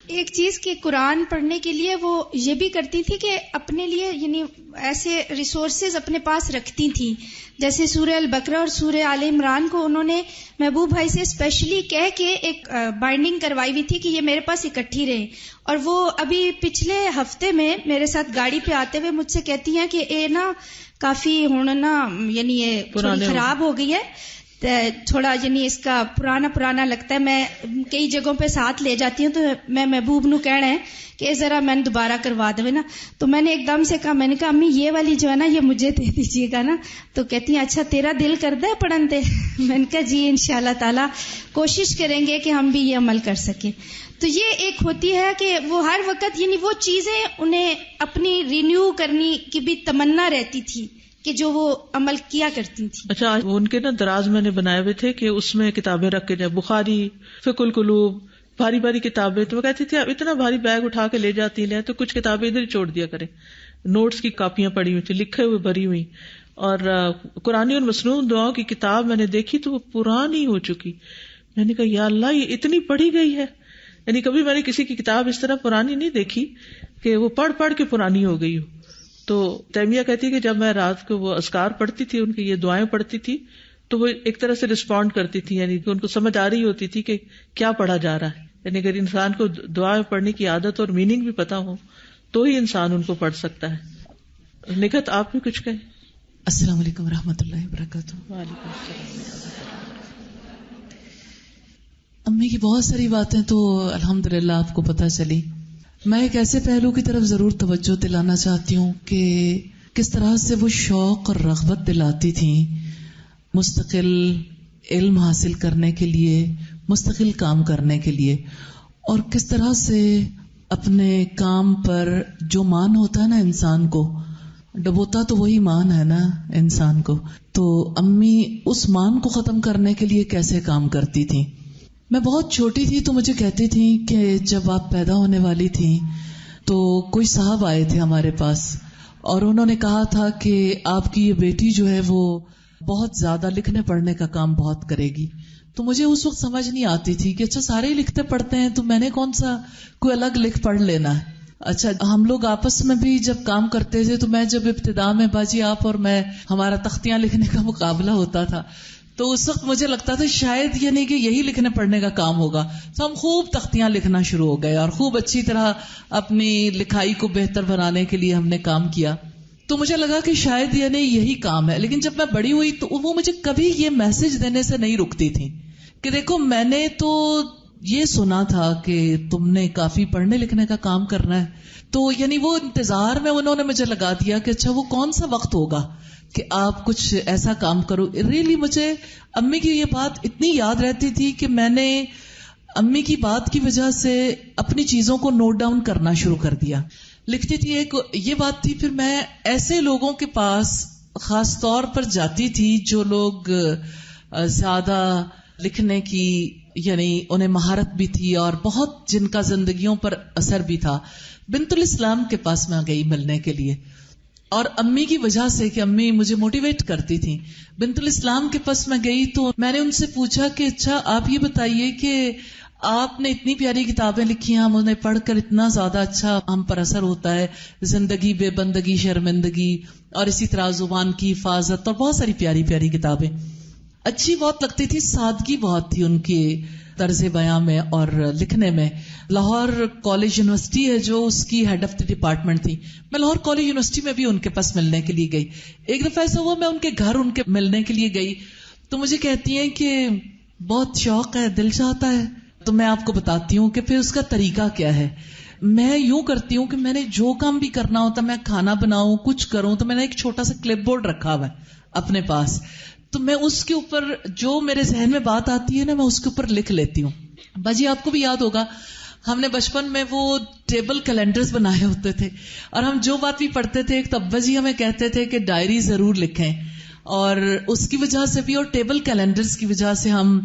ایک چیز کہ قرآن پڑھنے کے لیے وہ یہ بھی کرتی تھی کہ اپنے لیے یعنی ایسے ریسورسز اپنے پاس رکھتی تھیں، جیسے سورہ البقرہ اور سورہ آل عمران کو انہوں نے محبوب بھائی سے اسپیشلی کہہ کے ایک بائنڈنگ کروائی ہوئی تھی کہ یہ میرے پاس اکٹھی رہے. اور وہ ابھی پچھلے ہفتے میں میرے ساتھ گاڑی پہ آتے ہوئے مجھ سے کہتی ہیں کہ اے نا کافی ہوں نا یعنی یہ تھوڑی خراب ہو گئی ہے، تھوڑا یعنی اس کا پرانا لگتا ہے. میں کئی جگہوں پہ ساتھ لے جاتی ہوں تو میں محبوب نو کہنا ہے کہ ذرا میں نے دوبارہ کروا دے نا. تو میں نے ایک دم سے کہا، میں نے کہا امی یہ والی جو ہے نا یہ مجھے دے دیجیے گا نا. تو کہتی ہیں اچھا تیرا دل کرتا ہے پڑھن دے؟ میں نے کہا جی انشاءاللہ تعالی کوشش کریں گے کہ ہم بھی یہ عمل کر سکیں. تو یہ ایک ہوتی ہے کہ وہ ہر وقت یعنی وہ چیزیں انہیں اپنی رینیو کرنے کی بھی تمنا رہتی تھی کہ جو وہ عمل کیا کرتی تھی. اچھا ان کے نا دراز میں نے بنائے ہوئے تھے کہ اس میں کتابیں رکھ کے جائے، بخاری، فقہ القلوب، بھاری کتابیں. تو وہ کہتی تھی آپ اتنا بھاری بیگ اٹھا کے لے جاتی ہیں تو کچھ کتابیں ادھر ہی چھوڑ دیا کریں. نوٹس کی کاپیاں پڑی ہوئی تھی، لکھے ہوئے بھری ہوئی. اور قرآنی اور مسنون دعاؤں کی کتاب میں نے دیکھی تو وہ پرانی ہو چکی. میں نے کہا یا اللہ یہ اتنی پڑھی گئی ہے. یعنی کبھی میں نے کسی کی کتاب اس طرح پرانی نہیں دیکھی کہ وہ پڑھ کے پرانی ہو گئی ہو. تو تیمیہ کہتی ہے کہ جب میں رات کو وہ اذکار پڑھتی تھی، ان کی یہ دعائیں پڑھتی تھی تو وہ ایک طرح سے رسپونڈ کرتی تھی، یعنی کہ ان کو سمجھ آ رہی ہوتی تھی کہ کیا پڑھا جا رہا ہے. یعنی اگر انسان کو دعائیں پڑھنے کی عادت اور میننگ بھی پتا ہو تو ہی انسان ان کو پڑھ سکتا ہے. نکھت آپ بھی کچھ کہیں. السلام علیکم ورحمۃ اللہ وبرکاتہ. وعلیکم السلام. امی کی بہت ساری باتیں تو الحمدللہ آپ کو پتہ چلی. میں ایک ایسے پہلو کی طرف ضرور توجہ دلانا چاہتی ہوں کہ کس طرح سے وہ شوق اور رغبت دلاتی تھیں مستقل علم حاصل کرنے کے لیے، مستقل کام کرنے کے لیے، اور کس طرح سے اپنے کام پر جو مان ہوتا ہے نا انسان کو، ڈبوتا تو وہی مان ہے نا انسان کو، تو امی اس مان کو ختم کرنے کے لیے کیسے کام کرتی تھیں. میں بہت چھوٹی تھی تو مجھے کہتی تھیں کہ جب آپ پیدا ہونے والی تھیں تو کوئی صاحب آئے تھے ہمارے پاس اور انہوں نے کہا تھا کہ آپ کی یہ بیٹی جو ہے وہ بہت زیادہ لکھنے پڑھنے کا کام بہت کرے گی. تو مجھے اس وقت سمجھ نہیں آتی تھی کہ اچھا سارے ہی لکھتے پڑھتے ہیں تو میں نے کون سا کوئی الگ لکھ پڑھ لینا ہے. اچھا ہم لوگ آپس میں بھی جب کام کرتے تھے تو میں جب ابتدا میں باجی آپ اور میں ہمارا تختیاں لکھنے کا مقابلہ ہوتا تھا تو اس وقت مجھے لگتا تھا شاید یعنی کہ یہی لکھنے پڑھنے کا کام ہوگا. تو ہم خوب تختیاں لکھنا شروع ہو گئے اور خوب اچھی طرح اپنی لکھائی کو بہتر بنانے کے لیے ہم نے کام کیا. تو مجھے لگا کہ شاید یعنی یہی کام ہے. لیکن جب میں بڑی ہوئی تو وہ مجھے کبھی یہ میسج دینے سے نہیں رکتی تھی کہ دیکھو میں نے تو یہ سنا تھا کہ تم نے کافی پڑھنے لکھنے کا کام کرنا ہے. تو یعنی وہ انتظار میں انہوں نے مجھے لگا دیا کہ اچھا وہ کون سا وقت ہوگا کہ آپ کچھ ایسا کام کرو. ریلی مجھے امی کی یہ بات اتنی یاد رہتی تھی کہ میں نے امی کی بات کی وجہ سے اپنی چیزوں کو نوٹ ڈاؤن کرنا شروع کر دیا. لکھتی تھی ایک یہ بات تھی. پھر میں ایسے لوگوں کے پاس خاص طور پر جاتی تھی جو لوگ زیادہ لکھنے کی یعنی انہیں مہارت بھی تھی اور بہت جن کا زندگیوں پر اثر بھی تھا. بنت الاسلام کے پاس میں گئی ملنے کے لیے اور امی کی وجہ سے کہ امی مجھے موٹیویٹ کرتی تھی. بنت الاسلام کے پاس میں گئی تو میں نے ان سے پوچھا کہ اچھا آپ یہ بتائیے کہ آپ نے اتنی پیاری کتابیں لکھی ہیں، ہم انہیں پڑھ کر اتنا زیادہ اچھا ہم پر اثر ہوتا ہے، زندگی بے بندگی شرمندگی اور اسی طرح زبان کی حفاظت اور بہت ساری پیاری پیاری کتابیں. اچھی بہت لگتی تھی، سادگی بہت تھی ان کے طرز بیان میں اور لکھنے میں. لاہور کالج یونیورسٹی ہے جو اس کی ہیڈ آف دی ڈپارٹمنٹ تھی. میں لاہور کالج یونیورسٹی میں بھی ان کے پاس ملنے کے لیے گئی. ایک دفعہ ایسا ہوا میں ان کے گھر ان کے ملنے کے لیے گئی تو مجھے کہتی ہیں کہ بہت شوق ہے، دل چاہتا ہے. تو میں آپ کو بتاتی ہوں کہ پھر اس کا طریقہ کیا ہے. میں یوں کرتی ہوں کہ میں نے جو کام بھی کرنا ہوتا، میں کھانا بناؤں کچھ کروں تو میں نے ایک چھوٹا سا کلپ بورڈ رکھا ہوا ہے اپنے پاس. تو میں اس کے اوپر جو میرے ذہن میں بات آتی ہے نا میں اس کے اوپر لکھ لیتی ہوں. باجی آپ کو بھی یاد ہوگا ہم نے بچپن میں وہ ٹیبل کیلنڈرز بنائے ہوتے تھے اور ہم جو بات بھی پڑھتے تھے ایک تو ابا جی ہمیں کہتے تھے کہ ڈائری ضرور لکھیں، اور اس کی وجہ سے بھی اور ٹیبل کیلنڈرز کی وجہ سے ہم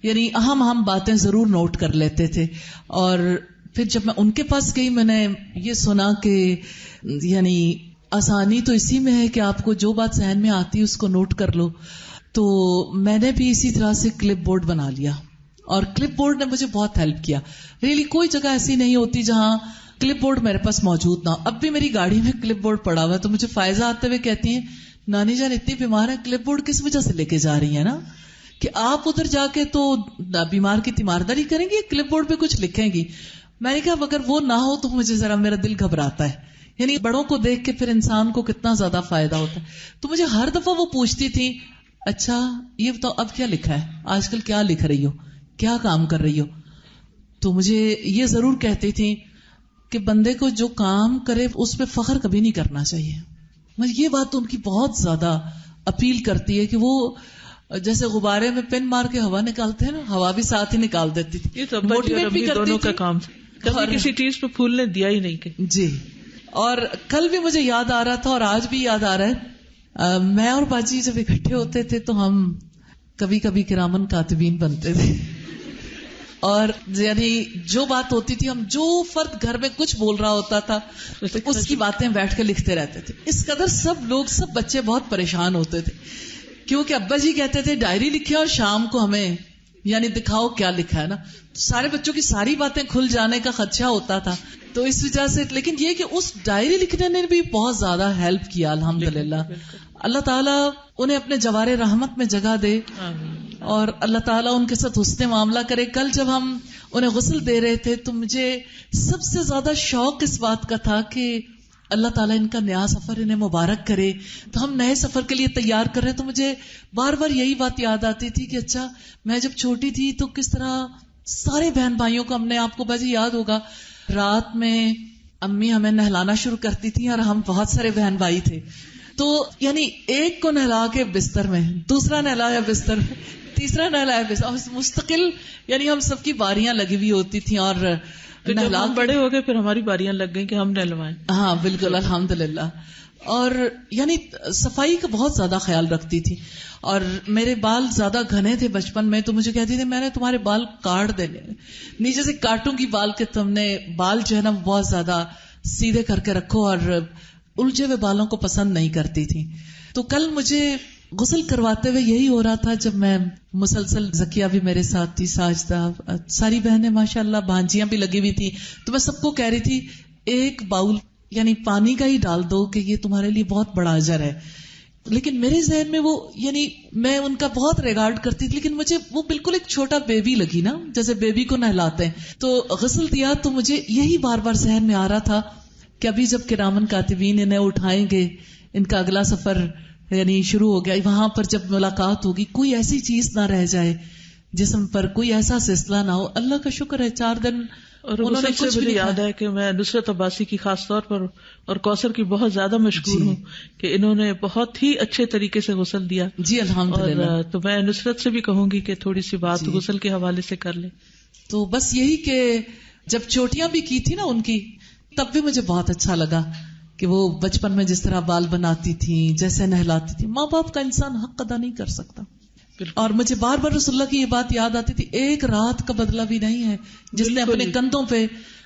یعنی اہم باتیں ضرور نوٹ کر لیتے تھے. اور پھر جب میں ان کے پاس گئی میں نے یہ سنا کہ یعنی آسانی تو اسی میں ہے کہ آپ کو جو بات ذہن میں آتی ہے اس کو نوٹ کر لو. تو میں نے بھی اسی طرح سے کلپ بورڈ بنا لیا اور کلپ بورڈ نے مجھے بہت ہیلپ کیا. ریئلی کوئی جگہ ایسی نہیں ہوتی جہاں کلپ بورڈ میرے پاس موجود نہ ہو. اب بھی میری گاڑی میں کلپ بورڈ پڑا ہوا ہے, تو مجھے فائزہ آتے ہوئے کہتی ہیں نانی جان اتنی بیمار ہے, کلپ بورڈ کس وجہ سے لے کے جا رہی ہیں نا, کہ آپ ادھر جا کے تو بیمار کی تیمارداری کریں گی, کلپ بورڈ پہ کچھ لکھیں گی. میں نے کہا اگر وہ نہ ہو تو مجھے ذرا میرا دل گھبراتا ہے. یعنی بڑوں کو دیکھ کے پھر انسان کو کتنا زیادہ فائدہ ہوتا ہے. تو مجھے ہر دفعہ وہ پوچھتی تھی اچھا یہ بتاؤ اب کیا لکھا ہے, آج کل کیا لکھ رہی ہو, کیا کام کر رہی ہو. تو مجھے یہ ضرور کہتی تھی کہ بندے کو جو کام کرے اس پہ فخر کبھی نہیں کرنا چاہیے. مجھے یہ بات ان کی بہت زیادہ اپیل کرتی ہے کہ وہ جیسے غبارے میں پن مار کے ہوا نکالتے ہیں نا, ہوا بھی ساتھ ہی نکال دیتی تھی. یہ تو موٹیویٹ بھی کرتی تھی. کام کبھی کسی چیز پہ پھولنے دیا ہی نہیں کہ جی. اور کل بھی مجھے یاد آ رہا تھا اور آج بھی یاد آ رہا ہے, میں اور باجی جب اکٹھے ہوتے تھے تو ہم کبھی کبھی کرامن کاتبین بنتے تھے. اور یعنی جو بات ہوتی تھی, ہم جو فرد گھر میں کچھ بول رہا ہوتا تھا اس کی باتیں بیٹھ کے لکھتے رہتے تھے. اس قدر سب بچے بہت پریشان ہوتے تھے کیونکہ ابا جی کہتے تھے ڈائری لکھے اور شام کو ہمیں یعنی دکھاؤ کیا لکھا ہے نا. سارے بچوں کی ساری باتیں کھل جانے کا خدشہ ہوتا تھا, تو اس وجہ سے. لیکن یہ کہ اس ڈائری لکھنے نے بھی بہت زیادہ ہیلپ کیا الحمدللہ. اللہ تعالیٰ انہیں اپنے جوار رحمت میں جگہ دے اور اللہ تعالیٰ ان کے ساتھ حسن معاملہ کرے. کل جب ہم انہیں غسل دے رہے تھے تو مجھے سب سے زیادہ شوق اس بات کا تھا کہ اللہ تعالیٰ ان کا نیا سفر انہیں مبارک کرے. تو ہم نئے سفر کے لیے تیار کر رہے ہیں, تو مجھے بار بار یہی بات یاد آتی تھی کہ اچھا میں جب چھوٹی تھی تو کس طرح سارے بہن بھائیوں کو ہم نے, آپ کو باجی یاد ہوگا رات میں امی ہمیں نہلانا شروع کرتی تھی اور ہم بہت سارے بہن بھائی تھے, تو یعنی ایک کو نہلا کے بستر میں, دوسرا نہلایا بستر میں, تیسرا نہلایا بستر, اور مستقل یعنی ہم سب کی باریاں لگی ہوئی ہوتی تھیں. اور جب ہم بڑے ہو گئے پھر ہماری باریاں لگ گئی کہ ہم نہلوائیں. ہاں بالکل الحمدللہ. اور یعنی صفائی کا بہت زیادہ خیال رکھتی تھی. اور میرے بال زیادہ گھنے تھے بچپن میں, تو مجھے کہتی تھی میں نے تمہارے بال کاٹ دینے, نیچے سے کاٹوں گی بال کے, تم نے بال جو ہے نا بہت زیادہ سیدھے کر کے رکھو, اور الجھے ہوئے بالوں کو پسند نہیں کرتی تھی. تو کل مجھے غسل کرواتے ہوئے یہی ہو رہا تھا, جب میں مسلسل زکیہ بھی میرے ساتھ تھی, ساجدہ, ساری بہنیں ماشاءاللہ, بھانجیاں بھی لگی ہوئی تھی, تو میں سب کو کہہ رہی تھی ایک باؤل یعنی پانی کا ہی ڈال دو کہ یہ تمہارے لیے بہت بڑا اجر ہے. لیکن میرے ذہن میں وہ یعنی میں ان کا بہت ریگارڈ کرتی تھی, لیکن مجھے وہ بالکل ایک چھوٹا بیبی لگی نا, جیسے بیبی کو نہلاتے ہیں. تو غسل دیا تو مجھے یہی بار بار ذہن میں آ رہا تھا کہ ابھی جب کرامن کاتبین انہیں اٹھائیں گے, ان کا اگلا سفر یعنی شروع ہو گیا, وہاں پر جب ملاقات ہوگی کوئی ایسی چیز نہ رہ جائے جسم پر, کوئی ایسا سلسلہ نہ ہو. اللہ کا شکر ہے 4 دن. اور غسل سے مجھے یاد ہے کہ میں نصرت عباسی کی خاص طور پر اور کوثر کی بہت زیادہ مشکور ہوں کہ انہوں نے بہت ہی اچھے طریقے سے غسل دیا. جی الحمدللہ. اور تو میں نصرت سے بھی کہوں گی کہ تھوڑی سی بات غسل کے حوالے سے کر لیں. تو بس یہی کہ جب چوٹیاں بھی کی تھی نا ان کی, تب بھی مجھے بہت اچھا لگا کہ وہ بچپن میں جس طرح بال بناتی تھیں, جیسے نہلاتی تھی. ماں باپ کا انسان حق ادا نہیں کر سکتا. اور مجھے بار بار رسول اللہ کی یہ بات یاد آتی تھی, ایک رات کا بدلہ بھی نہیں ہے جس نے اپنے کندھوں پہ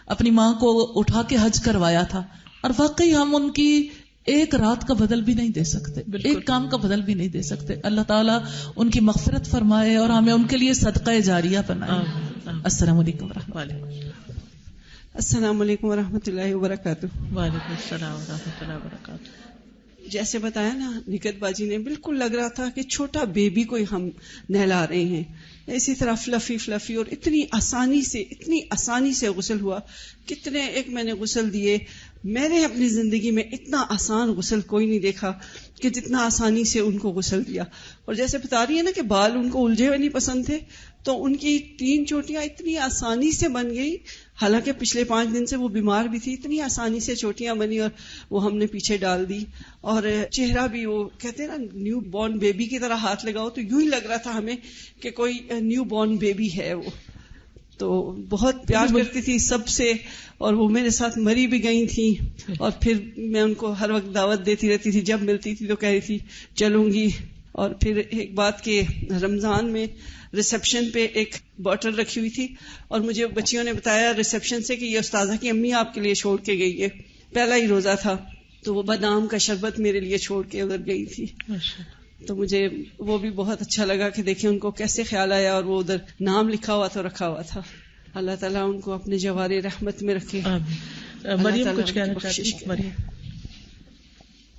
اپنی ماں کو اٹھا کے حج کروایا تھا. اور واقعی ہم ان کی ایک رات کا بدل بھی نہیں دے سکتے, ایک کام کا بدل بھی نہیں دے سکتے. اللہ تعالیٰ ان کی مغفرت فرمائے اور ہمیں ان کے لیے صدقہ جاریہ بنائے. السلام علیکم ورحمۃ اللہ. السلام علیکم ورحمۃ اللہ وبرکاتہ. وعلیکم السلام ورحمۃ اللہ وبرکاتہ. جیسے بتایا نا نکت باجی نے, بالکل لگ رہا تھا کہ چھوٹا بیبی کو ہی ہم نہلا رہے ہیں. اسی طرح فلفی اور اتنی آسانی سے غسل ہوا. کتنے ایک میں نے غسل دیے, میں نے اپنی زندگی میں اتنا آسان غسل کوئی نہیں دیکھا کہ جتنا آسانی سے ان کو غسل دیا. اور جیسے بتا رہی ہے نا کہ بال ان کو الجھے ہوئے نہیں پسند تھے, تو ان کی 3 چوٹیاں اتنی آسانی سے بن گئی. حالانکہ پچھلے 5 دن سے وہ بیمار بھی تھی, اتنی آسانی سے چوٹیاں بنی اور وہ ہم نے پیچھے ڈال دی. اور چہرہ بھی وہ کہتے ہیں نا نیو بورن بیبی کی طرح ہاتھ لگاؤ تو یوں ہی لگ رہا تھا ہمیں کہ کوئی نیو بورن بیبی ہے وہ. تو بہت پیار کرتی تھی سب سے, اور وہ میرے ساتھ مری بھی گئی تھی. اور پھر میں ان کو ہر وقت دعوت دیتی رہتی تھی, جب ملتی تھی تو کہہ رہی تھی چلوں گی. اور پھر ایک بات کہ رمضان میں ریسپشن پہ ایک بوٹل رکھی ہوئی تھی, اور مجھے بچیوں نے بتایا ریسپشن سے کہ یہ استاذہ کی امی آپ کے لیے چھوڑ کے گئی ہے. پہلا ہی روزہ تھا تو وہ بادام کا شربت میرے لیے چھوڑ کے ادھر گئی تھی. تو مجھے وہ بھی بہت اچھا لگا کہ دیکھیں ان کو کیسے خیال آیا، اور وہ ادھر نام لکھا ہوا تو رکھا ہوا تھا. اللہ تعالیٰ ان کو اپنے جوار رحمت میں رکھے. مریم کچھ کہنا چاہتی ہے. مریم.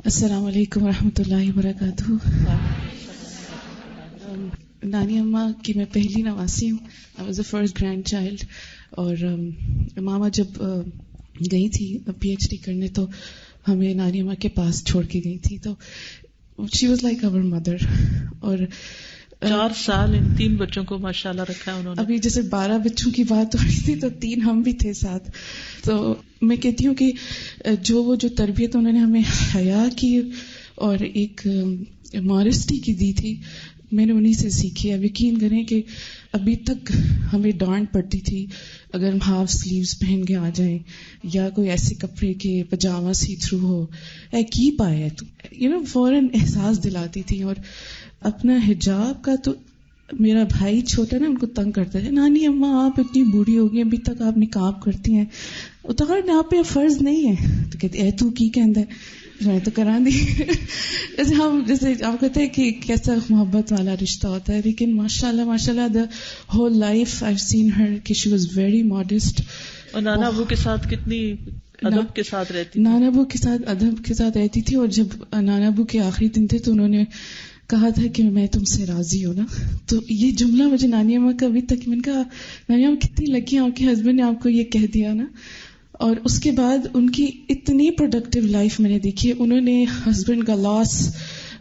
السلام علیکم ورحمۃ اللہ وبرکاتہ. نانی اماں کی میں پہلی نواسی ہوں. I was the first grand child. اور ماما جب گئی تھی پی ایچ ڈی کرنے تو ہمیں نانی اماں کے پاس چھوڑ کے گئی تھی. تو she was like our mother. اور 4 سال ان 3 بچوں کو ماشاءاللہ رکھا ہے انہوں نے. ابھی جیسے 12 بچوں کی بات ہو رہی تھی تو 3 ہم بھی تھے ساتھ. تو میں کہتی ہوں کہ وہ جو تربیت انہوں نے ہمیں حیا کی اور ایک ماڈسٹی کی دی تھی، میں نے انہی سے سیکھی. اب یقین کریں کہ ابھی تک ہمیں ڈانٹ پڑتی تھی اگر ہم ہاف سلیوز پہن کے آ جائیں یا کوئی ایسے کپڑے کے پجامہ سی تھرو ہو، اے کی پایا تو فوراً احساس دلاتی تھی. اور اپنا حجاب کا تو میرا بھائی چھوٹا نا ان کو تنگ کرتا ہے، نانی اماں آپ اتنی بوڑھی ہو گئی ابھی تک آپ نقاب کرتی ہیں، اتارنا آپ پہ فرض نہیں ہے. تو کہتے اے تو کی کہندا ہے، میں تو کرا دی. جیسے آپ کہتے ہیں کہ کیسا محبت والا رشتہ ہوتا ہے. لیکن ماشاء اللہ دا ہول لائف آئی سین ہر کہ شی واز ویری ماڈسٹ. اور نانا ابو کے ساتھ کتنی ادب کے ساتھ رہتی، نانا ابو کے ساتھ ادب کے ساتھ رہتی تھی. اور جب نانا ابو کے آخری دن تھے تو انہوں نے کہا تھا کہ میں تم سے راضی ہوں نا. تو یہ جملہ مجھے نانی اماں کا ابھی تک، میں نے کہا نانی اماں کتنی لکی ہیں آپ کے ہسبینڈ نے آپ کو یہ کہہ دیا نا. اور اس کے بعد ان کی اتنی پروڈکٹیو لائف میں نے دیکھی. انہوں نے ہسبینڈ کا لاس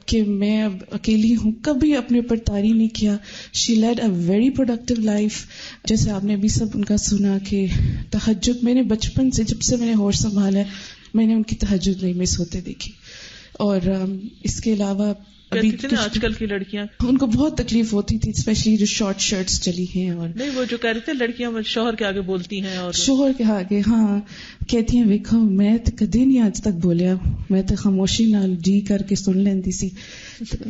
کہ میں اب اکیلی ہوں کبھی اپنے اوپر طاری نہیں کیا. She led a very productive life. جیسے آپ نے ابھی سب ان کا سنا کہ تہجد، میں نے بچپن سے جب سے میں نے ہوش سنبھالا ہے میں نے ان کی تہجد نہیں مس ہوتے دیکھی. اور اس کے علاوہ ابھی آج کل کی لڑکیاں ان کو بہت تکلیف ہوتی تھی، اسپیشلی جو شارٹ شرٹس چلی ہیں. اور نہیں وہ جو کہہ رہے تھے لڑکیاں شوہر کے آگے بولتی ہیں، اور شوہر کے آگے ہاں کہتی ہیں ویکھو میں تو کدی نہیں آج تک بولیا، میں تو خاموشی نال جی کر کے سن لیندی سی.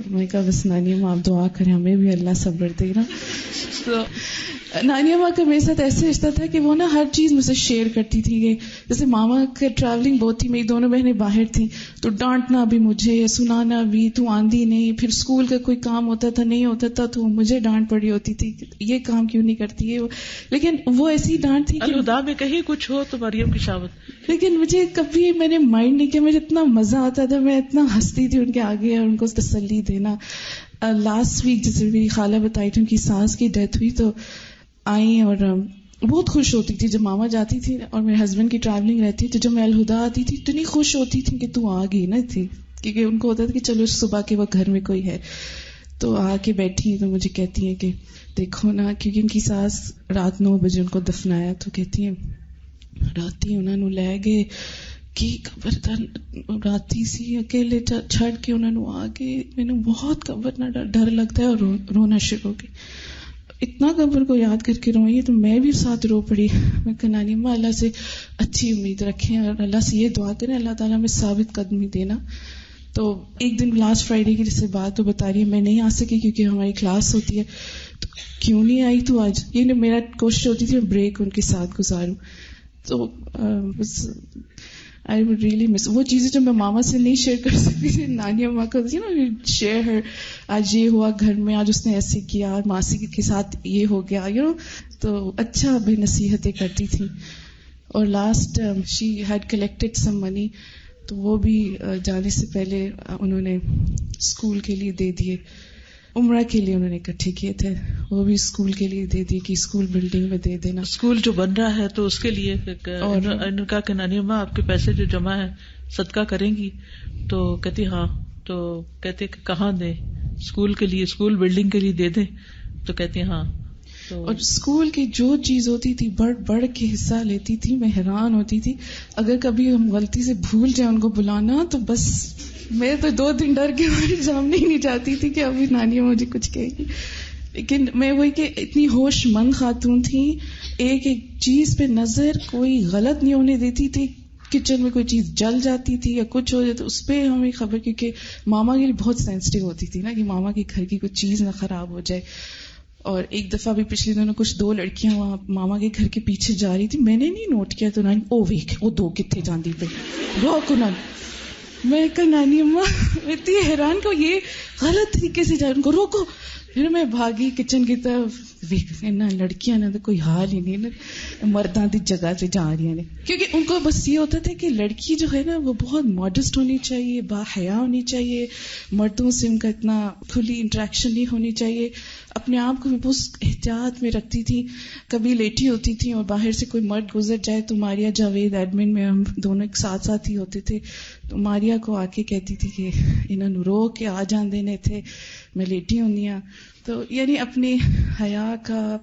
میں کہا بس نانی ماں آپ دعا کریں ہمیں بھی اللہ صبر دے نا. تو نانی ماں کا میرے ساتھ ایسے رشتہ تھا کہ وہ نا ہر چیز مجھ سے شیئر کرتی تھی. کہ جیسے ماما کا ٹریولنگ بہت تھی، میری دونوں بہنیں باہر تھیں تو ڈانٹنا بھی مجھے، سنانا بھی، تو آندھی نہیں. پھر اسکول کا کوئی کام ہوتا تھا نہیں ہوتا تھا تو مجھے ڈانٹ پڑی ہوتی تھی یہ کام کیوں نہیں کرتی ہے. لیکن وہ ایسی ڈانٹ تھی الہدا میں کہیں کچھ ہو تو مریم کی شامت. لیکن مجھے کبھی میں نے مائنڈ نہیں کیا، مجھے اتنا مزہ آتا تھا، میں اتنا ہنستی تھی ان کے آگے اور ان کو تسلی دینا. لاسٹ ویک جیسے میری خالہ بتائی تھی ان کی ساس کی ڈیتھ ہوئی تو آئی اور بہت خوش ہوتی تھی جب ماما جاتی تھی اور میرے ہسبینڈ کی ٹریولنگ رہتی تو جب میں الہدا آتی تھی اتنی خوش ہوتی تھی کہ تو آ گئی نا تھی، کیونکہ ان کو ہوتا تھا کہ چلو صبح کے وقت گھر میں کوئی ہے. تو آ کے بیٹھی تو مجھے کہتی ہیں کہ دیکھو نا، کیونکہ ان کی ساس رات 9 بجے ان کو دفنایا تو کہتی ہیں راتی انہوں نے لے گئے کہ قبر راتی سی اکیلے چھڑ کے انہوں نے آ کے میں نے بہت قبر نہ ڈر لگتا ہے اور رونا شروع ہو گئی. اتنا قبر کو یاد کر کے روئی تو میں بھی ساتھ رو پڑی. میں کہ نانی ماں اللہ سے اچھی امید رکھیں اور اللہ سے یہ دعا کریں اللہ تعالیٰ میں ثابت قدمی دینا. تو ایک دن لاسٹ فرائیڈے کی جیسے بات تو بتا رہی ہے میں نہیں آ سکی کیونکہ ہماری کلاس ہوتی ہے. تو کیوں نہیں آئی تو آج یہ میرا کوشش ہوتی تھی بریک ان کے ساتھ گزاروں. تو بس I would really miss وہ چیزیں جو میں ماما سے نہیں شیئر کر سکتی تھی نانی اماں کو شیئر ہر. آج یہ ہوا گھر میں، آج اس نے ایسے کیا، ماسی کے ساتھ یہ ہو گیا تو اچھا بے نصیحتیں کرتی تھی. اور لاسٹ شی ہیڈ کلیکٹڈ سم منی تو وہ بھی جانے سے پہلے انہوں نے اسکول کے لیے دے دیے، عمرہ کے لیے انہوں نے اکٹھے کیے تھے، وہ بھی اسکول کے لیے دے دی کہ اسکول بلڈنگ میں دے دینا. اسکول جو بن رہا ہے تو اس کے لیے اور انہوں نے کہا کہ نانی اماں آپ کے پیسے جو جمع ہے صدقہ کریں گی؟ تو کہتی ہاں. تو کہتے کہ کہاں دیں؟ اسکول کے لیے، اسکول بلڈنگ کے لیے دے دیں؟ تو کہتی ہاں. اور اسکول کی جو چیز ہوتی تھی بڑھ کے حصہ لیتی تھی. میں حیران ہوتی تھی اگر کبھی ہم غلطی سے بھول جائیں ان کو بلانا تو بس میں تو 2 دن ڈر کے ہمارے سامنے ہی نہیں جاتی تھی کہ ابھی نانی مجھے کچھ کہے گی. لیکن میں وہی کہ اتنی ہوش مند خاتون تھی، ایک ایک چیز پہ نظر کوئی غلط نہیں ہونے دیتی تھی. کچن میں کوئی چیز جل جاتی تھی یا کچھ ہو جائے تو اس پہ ہمیں خبر، کیونکہ ماما کے لیے بہت سینسٹیو ہوتی تھی نا کہ ماما کے گھر کی کوئی چیز نہ خراب ہو جائے. اور ایک دفعہ بھی پچھلے دنوں کچھ 2 لڑکیاں وہاں ماما کے گھر کے پیچھے جا رہی تھی، میں نے نہیں نوٹ کیا تو نہ او ویک وہ 2 کتنے جاندی پہ روک نہ. میں کل نانی اماں اتنی حیران کو یہ غلط طریقے سے جا ان کو روکو. پھر میں بھاگی کچن کی طرف, لڑکیاں نہ تو کوئی حال ہی نہیں نا مرداں دی جگہ سے جا رہی ہیں, کیونکہ ان کو بس یہ ہوتا تھا کہ لڑکی جو ہے نا وہ بہت ماڈسٹ ہونی چاہیے, با حیا ہونی چاہیے, مردوں سے ان کا اتنا کھلی انٹریکشن نہیں ہونی چاہیے, اپنے آپ کو بھی بہت احتیاط میں رکھتی تھی. کبھی لیٹی ہوتی تھی اور باہر سے کوئی مرد گزر جائے تو ماریا جاوید ایڈمن میں ہم دونوں ایک ساتھ ساتھ ہی ہوتے تھے, تو ماریا کو آ کے کہتی تھی کہ انہوں نے رو کے آ جان دینے تھے, میں لیٹی ہونی ہوں. تو یعنی اپنی حیا کا,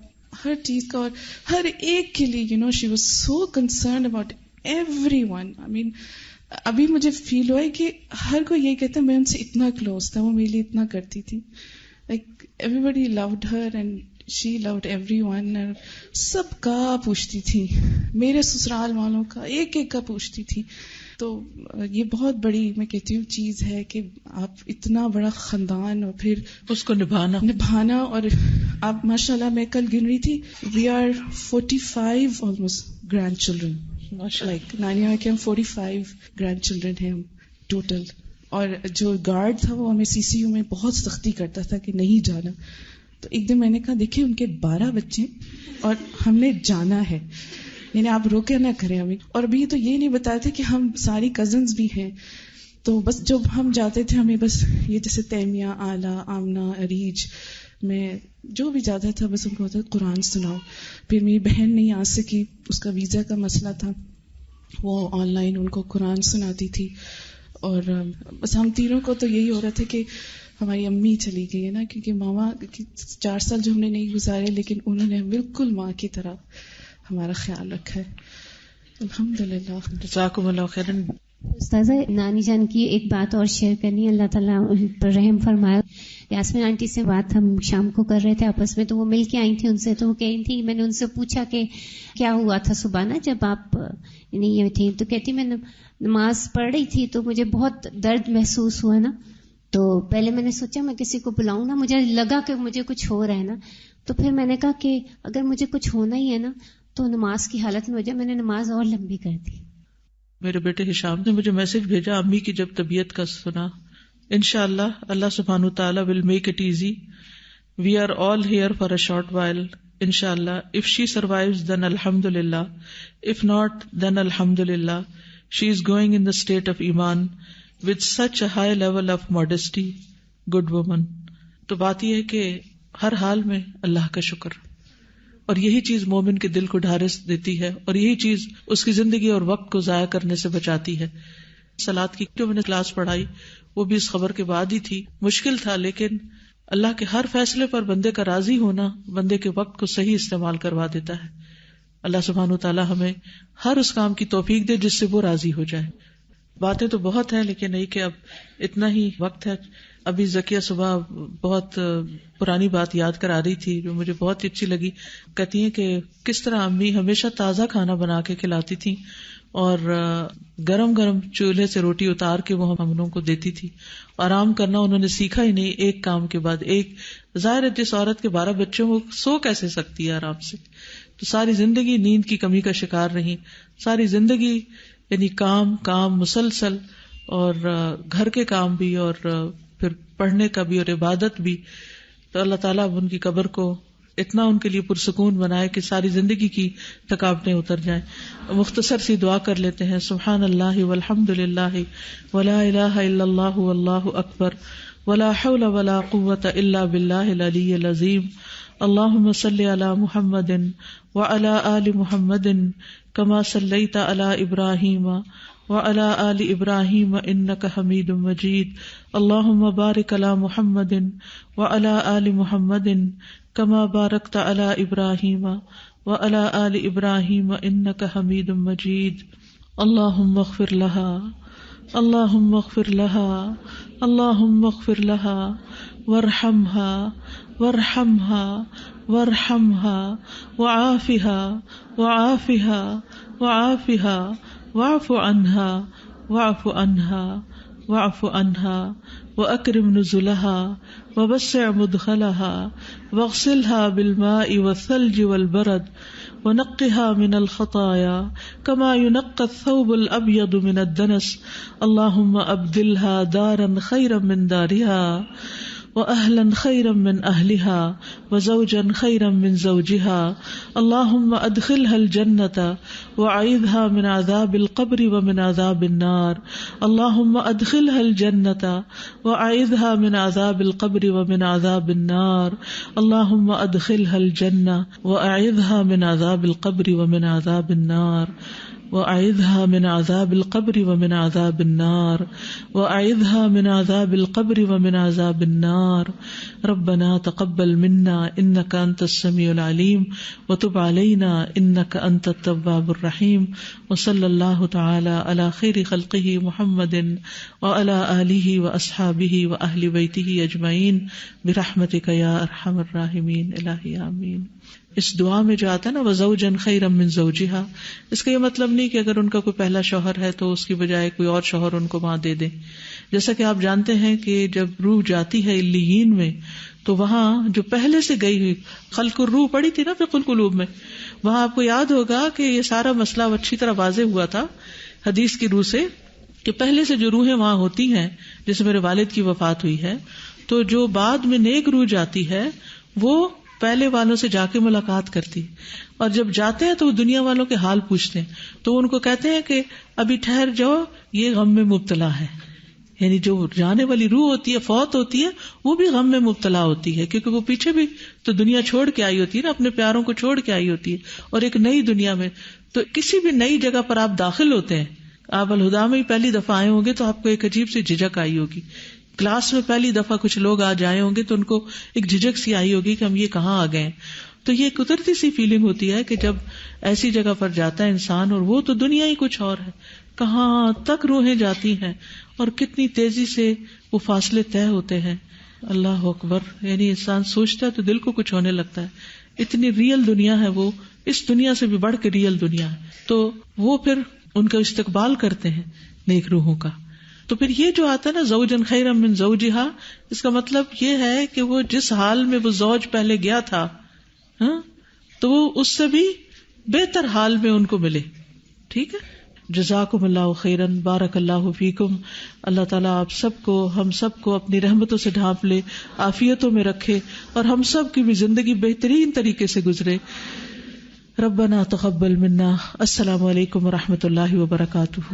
ہر چیز کا, اور ہر ایک کے لیے she was so concerned about every one. I mean ابھی مجھے فیل ہوا ہے کہ ہر کوئی یہ کہتا ہے میں ان سے اتنا کلوز تھا, وہ میرے لیے اتنا کرتی تھی. Like everybody loved her and she loved everyone. سب کا پوچھتی تھی, میرے سسرال والوں کا ایک ایک کا پوچھتی تھی. تو یہ بہت بڑی میں کہتی ہوں چیز ہے کہ آپ اتنا بڑا خاندان اور پھر اس کو نبھانا. اور آپ ماشاء اللہ میں کل گن رہی تھی, we are 45 almost grandchildren, like نانیہ کے ہم 45 گرینڈ چلڈرن ہیں ہم ٹوٹل. اور جو گارڈ تھا وہ ہمیں CCU میں بہت سختی کرتا تھا کہ نہیں جانا. تو ایک دن میں نے کہا دیکھیں ان کے 12 بچے اور ہم نے جانا ہے, یعنی آپ روکے نہ کریں ہمیں. اور ابھی تو یہ نہیں بتایا تھا کہ ہم ساری کزنز بھی ہیں, تو بس جب ہم جاتے تھے ہمیں بس یہ جیسے تیمیہ, آلہ, آمنہ, عریج میں جو بھی جاتا تھا بس ان کو ہوتا قرآن سناؤ. پھر میری بہن نہیں آ سکی, اس کا ویزا کا مسئلہ تھا, وہ آن لائن ان کو قرآن سناتی تھی. اور بس ہم تینوں کو تو یہی ہو رہا تھا کہ ہماری امی چلی گئی ہے نا, کیونکہ ماما 4 سال جو ہم نے نہیں گزارے لیکن انہوں نے بالکل ماں کی طرح ہمارا خیال رکھا ہے. الحمدللہ. جزاکم اللہ خیرن. استاذہ نانی جان کی ایک بات اور شیئر کرنی ہے, اللہ تعالیٰ ان پر رحم فرمایا. یاسمین آنٹی سے بات ہم شام کو کر رہے تھے آپس میں, تو وہ مل کے آئی تھی ان سے, تو وہ کہہ رہی تھی, میں نے ان سے پوچھا کہ کیا ہوا تھا صبح نا جب آپ یہ تھی, تو کہتی میں نماز پڑھ رہی تھی تو مجھے بہت درد محسوس ہوا نا, تو پہلے میں نے سوچا میں کسی کو بلاؤں نا, مجھے لگا کہ مجھے کچھ ہو رہا ہے نا, تو پھر میں نے کہا کہ اگر مجھے کچھ ہونا ہی ہے نا تو نماز کی حالت میں ہو جائے. میں نے نماز اور لمبی کر دی. میرے بیٹے ہشام نے مجھے میسج بھیجا, امی کی جب طبیعت کا سنا, انشاءاللہ اللہ سبحانہ وتعالی will make it easy. We are all here for a short while. Inshallah, if she survives then alhamdulillah. If not then alhamdulillah. She is going in the state of iman with such a high level of modesty. Good woman. تو بات یہ ہے کہ ہر حال میں اللہ کا شکر, اور یہی چیز مومن کے دل کو ڈھارس دیتی ہے, اور یہی چیز اس کی زندگی اور وقت کو ضائع کرنے سے بچاتی ہے. صلاۃ کی جو میں نے کلاس پڑھائی وہ بھی اس خبر کے بعد ہی تھی. مشکل تھا, لیکن اللہ کے ہر فیصلے پر بندے کا راضی ہونا بندے کے وقت کو صحیح استعمال کروا دیتا ہے. اللہ سبحانہ وتعالی ہمیں ہر اس کام کی توفیق دے جس سے وہ راضی ہو جائے. باتیں تو بہت ہیں لیکن نہیں کہ اب اتنا ہی وقت ہے. ابھی زکیہ صبح بہت پرانی بات یاد کرا رہی تھی جو مجھے بہت اچھی لگی. کہتی ہیں کہ کس طرح امی ہمیشہ تازہ کھانا بنا کے کھلاتی تھی اور گرم گرم چولہے سے روٹی اتار کے وہ ہم لوگوں کو دیتی تھی. آرام کرنا انہوں نے سیکھا ہی نہیں, ایک کام کے بعد ایک. ظاہر ہے جس عورت کے 12 بچوں وہ سو کیسے سکتی ہے آرام سے, تو ساری زندگی نیند کی کمی کا شکار رہی. ساری زندگی یعنی کام مسلسل, اور گھر کے کام بھی اور پھر پڑھنے کا بھی اور عبادت بھی. تو اللہ تعالیٰ اب ان کی قبر کو اتنا ان کے لیے پرسکون بنائے کہ ساری زندگی کی تھکاوٹیں اتر جائیں. مختصر سی دعا کر لیتے ہیں. سبحان اللہ والحمد للہ ولا الہ الا اللہ واللہ اکبر ولا حول ولا قوة الا باللہ العلی العظیم. اللہم صلی علی محمد وعلی آل محمد کما صلیت علی ابراہیم وعلی آل ابراہیم انک حمید مجید. اللہم بارک علی محمد وعلی آل محمد کما بارکت علی ابراہیم وعلی آل ابراہیم انک حمید مجید. اللہم اغفر لها اللہم اغفر لها اللہم اغفر لها وارحمها وارحمها وارحمها وعافها وعافها وعافها واعف عنها واعف عنها واعف عنها واکرم نزلها ووسع مدخلها واغسلها بالماء والثلج والبرد ونقها من الخطايا كما ينقى الثوب الأبيض من الدنس اللهم أبدلها دارا خيرا من دارها وأهلا خيرا من أهلها وزوجا خيرا من زوجها اللهم أدخلها الجنة وأعيذها من عذاب القبر ومن عذاب النار اللهم أدخلها الجنة وأعيذها من عذاب القبر ومن عذاب النار اللهم أدخلها الجنة وأعيذها من عذاب القبر ومن عذاب النار وأعذها من عذاب القبر ومن عذاب النار وأعذها من عذاب القبر ومن عذاب النار ربنا تقبل منا إنك أنت السميع العليم وتب علينا إنك أنت التواب الرحيم وصلى الله تعالى على خير خلقه محمد وعلى آله وأصحابه وأهل بيته أجمعين برحمتك يا أرحم الراحمين الہی آمین. اس دعا میں جو آتا ہے نا وزوجن خیرا من زوجہا، اس کا یہ مطلب نہیں کہ اگر ان کا کوئی پہلا شوہر ہے تو اس کی بجائے کوئی اور شوہر ان کو وہاں دے دیں. جیسا کہ آپ جانتے ہیں کہ جب روح جاتی ہے علیین میں تو وہاں جو پہلے سے گئی ہوئی خلق الروح پڑی تھی نا فقہ القلوب میں، وہاں آپ کو یاد ہوگا کہ یہ سارا مسئلہ اچھی طرح واضح ہوا تھا حدیث کی روح سے کہ پہلے سے جو روحیں وہاں ہوتی ہیں، جیسے میرے والد کی وفات ہوئی ہے تو جو بعد میں نیک روح جاتی ہے وہ پہلے والوں سے جا کے ملاقات کرتی، اور جب جاتے ہیں تو وہ دنیا والوں کے حال پوچھتے ہیں تو ان کو کہتے ہیں کہ ابھی ٹھہر جاؤ، یہ غم میں مبتلا ہے. یعنی جو جانے والی روح ہوتی ہے، فوت ہوتی ہے، وہ بھی غم میں مبتلا ہوتی ہے، کیونکہ وہ پیچھے بھی تو دنیا چھوڑ کے آئی ہوتی ہے نا، اپنے پیاروں کو چھوڑ کے آئی ہوتی ہے اور ایک نئی دنیا میں. تو کسی بھی نئی جگہ پر آپ داخل ہوتے ہیں، آپ الہدا میں ہی پہلی دفعہ آئے ہوں گے تو آپ کو ایک عجیب سی جھجک آئی ہوگی. کلاس میں پہلی دفعہ کچھ لوگ آ جائے ہوں گے تو ان کو ایک جھجک سی آئی ہوگی کہ ہم یہ کہاں آ گئے. تو یہ قدرتی سی فیلنگ ہوتی ہے کہ جب ایسی جگہ پر جاتا ہے انسان، اور وہ تو دنیا ہی کچھ اور ہے، کہاں تک روحیں جاتی ہیں اور کتنی تیزی سے وہ فاصلے طے ہوتے ہیں. اللہ اکبر. یعنی انسان سوچتا ہے تو دل کو کچھ ہونے لگتا ہے. اتنی ریئل دنیا ہے وہ، اس دنیا سے بھی بڑھ کے ریئل دنیا ہے. تو وہ پھر ان کا استقبال کرتے ہیں نیک روحوں کا. تو پھر یہ جو آتا ہے نا زوجن خیرا من زوجہا، اس کا مطلب یہ ہے کہ وہ جس حال میں وہ زوج پہلے گیا تھا تو وہ اس سے بھی بہتر حال میں ان کو ملے. ٹھیک ہے. جزاکم اللہ خیرن، بارک اللہ فیکم. اللہ تعالیٰ آپ سب کو، ہم سب کو اپنی رحمتوں سے ڈھانپ لے، عافیتوں میں رکھے، اور ہم سب کی بھی زندگی بہترین طریقے سے گزرے. ربنا تقبل منا. السلام علیکم ورحمۃ اللہ وبرکاتہ.